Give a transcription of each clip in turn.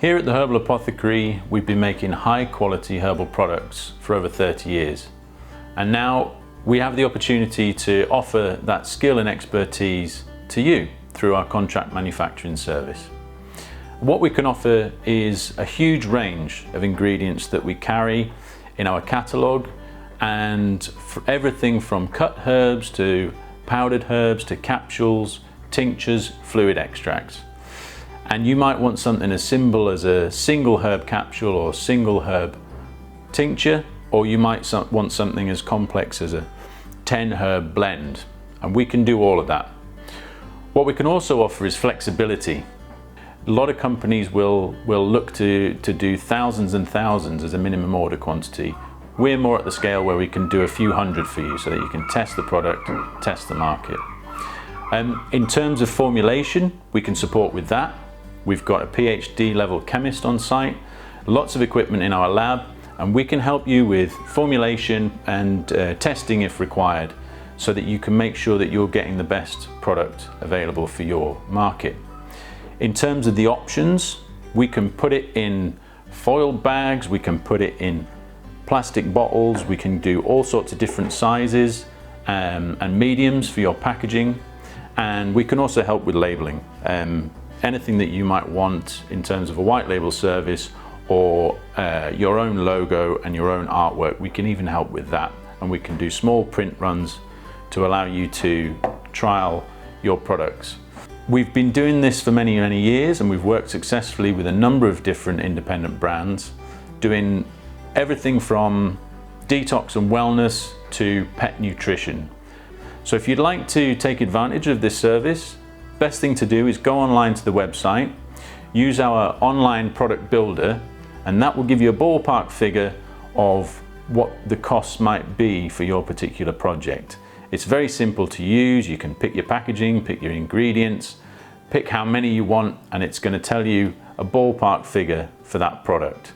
Here at the Herbal Apothecary, we've been making high quality herbal products for over 30 years. And now we have the opportunity to offer that skill and expertise to you through our contract manufacturing service. What we can offer is a huge range of ingredients that we carry in our catalogue, and for everything from cut herbs to powdered herbs to capsules, tinctures, fluid extracts. And you might want something as simple as a single herb capsule or single herb tincture, or you might want something as complex as a 10 herb blend, and we can do all of that. What we can also offer is flexibility. A lot of companies will look to do thousands and thousands as a minimum order quantity. We're more at the scale where we can do a few hundred for you so that you can test the product, test the market. In terms of formulation, we can support with that. We've got a PhD level chemist on site, lots of equipment in our lab, and we can help you with formulation and testing if required, so that you can make sure that you're getting the best product available for your market. In terms of the options, we can put it in foil bags, we can put it in plastic bottles, we can do all sorts of different sizes and mediums for your packaging, and we can also help with labeling. Anything that you might want in terms of a white label service or your own logo and your own artwork, we can even help with that. And we can do small print runs to allow you to trial your products. We've been doing this for many, many years, and we've worked successfully with a number of different independent brands, doing everything from detox and wellness to pet nutrition. So if you'd like to take advantage of this service, best thing to do is go online to the website, use our online product builder, and that will give you a ballpark figure of what the costs might be for your particular project. It's very simple to use. You can pick your packaging, pick your ingredients, pick how many you want, and it's going to tell you a ballpark figure for that product.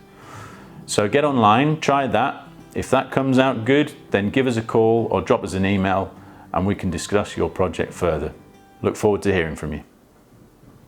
So get online, try that. If that comes out good, then give us a call or drop us an email and we can discuss your project further. Look forward to hearing from you.